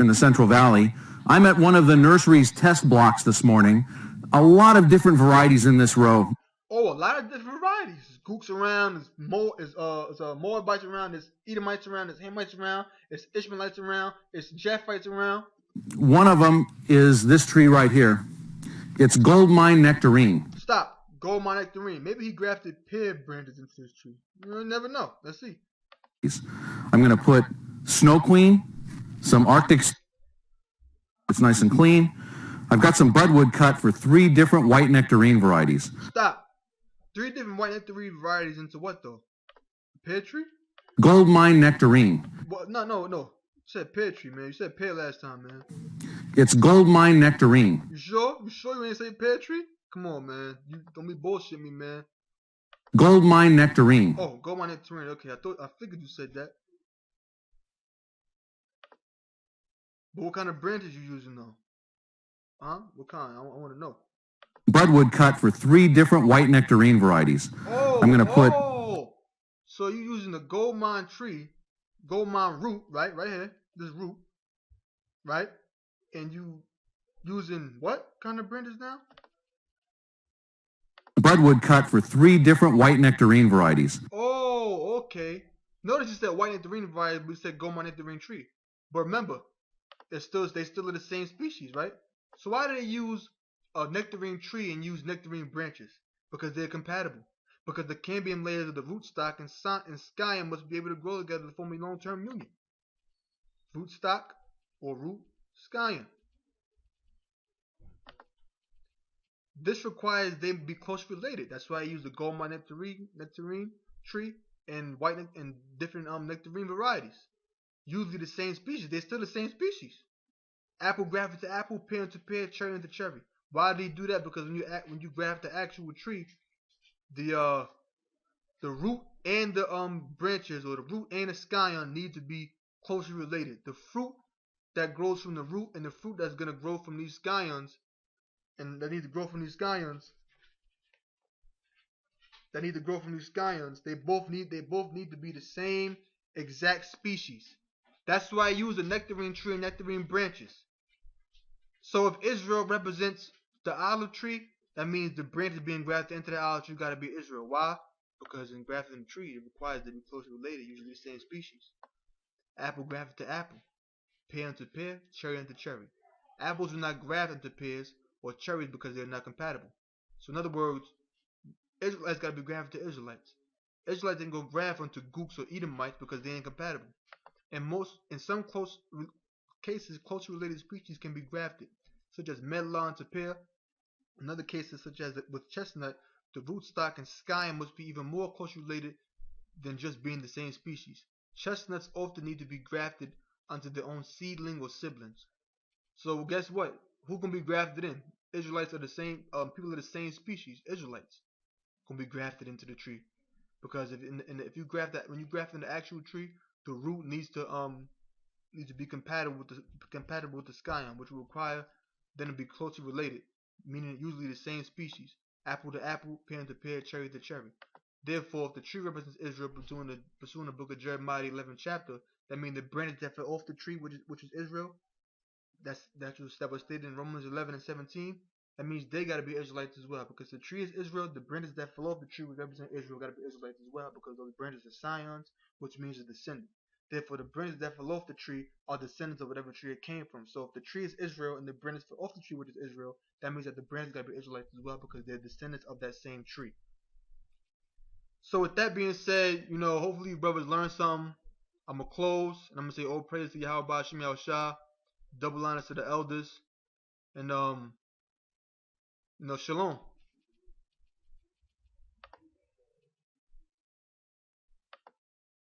in the Central Valley. I'm at one of the nursery's test blocks this morning. A lot of different varieties in this row. Oh, a lot of different varieties. There's Gooks around, there's Moabites around, there's Edomites around, there's Hamites around, there's Ishmaelites around, there's Japhites around. One of them is this tree right here. It's gold mine nectarine. Stop. Gold mine nectarine. Maybe he grafted pear branches into this tree. You never know. Let's see. I'm going to put Snow Queen, some Arctic. It's nice and clean. I've got some budwood cut for 3 different white nectarine varieties. Stop. 3 different white nectarine varieties into what though? Pear tree? Gold mine nectarine. Well, no. You said pear tree, man. You said pear last time, man. It's gold mine nectarine. You sure? You sure you ain't say pear tree? Come on, man. You don't be bullshit me, man. Gold mine nectarine. Oh, gold mine nectarine. Okay, I figured you said that. But what kind of branches you using though? Huh? What kind? I want to know. Budwood cut for 3 different white nectarine varieties. Oh, I'm going to put. Oh, so you using the gold mine tree, gold mine root, right? Right here, this root, right? And you using what kind of branches now? Budwood cut for 3 different white nectarine varieties. Oh, okay. Notice you said white nectarine variety, but you said gold mine nectarine tree. But remember, they still are the same species, right? So why do they use a nectarine tree and use nectarine branches? Because they're compatible. Because the cambium layers of the rootstock and scion must be able to grow together to form a long-term union. Rootstock or root scion. This requires them to be closely related. That's why I use the gold mine nectarine tree and different nectarine varieties. Usually the same species. They're still the same species. Apple grafted to apple, pear into pear, cherry into cherry. Why do you do that? Because when you graft the actual tree, the root and the branches, or the root and the scion, need to be closely related. The fruit that grows from the root and the fruit that's gonna grow from these scions, and that need to grow from these scions, they both need to be the same exact species. That's why I use a nectarine tree and nectarine branches. So if Israel represents the olive tree, that means the branches being grafted into the olive tree got to be Israel. Why? Because in grafting the tree, it requires to be closely related, usually the same species. Apple grafted to apple, pear into pear, cherry into cherry. Apples do not graft into pears or cherries because they're not compatible. So in other words, Israelites got to be grafted to Israelites. Israelites didn't go graft onto Gooks or Edomites because they ain't compatible. In some cases, closely related species can be grafted, such as medlar into pear. In other cases, such as with chestnut, the rootstock and scion must be even more closely related than just being the same species. Chestnuts often need to be grafted onto their own seedling or siblings. So guess what? Who can be grafted in? Israelites are the same. People of the same species. Israelites can be grafted into the tree, because if you graft that, when you graft in the actual tree, the root needs to be compatible with the scion, which will require them to be closely related, meaning usually the same species. Apple to apple, pear to pear, cherry to cherry. Therefore, if the tree represents Israel pursuing the book of Jeremiah, the 11th chapter, that means the branches that fell off the tree, which is Israel, that was stated in Romans 11 and 17. That means they got to be Israelites as well, because the tree is Israel. The branches that fell off the tree, which represent Israel, got to be Israelites as well, because those branches are scions, which means a descendant. Therefore, the branches that fell off the tree are descendants of whatever tree it came from. So if the tree is Israel and the branches fell off the tree, which is Israel, that means that the branches got to be Israelites as well, because they're descendants of that same tree. So with that being said, hopefully you brothers learned something. I'm going to close, and I'm going to say all praise to Yahweh Hashem Yahushua, double honors to the elders, and shalom.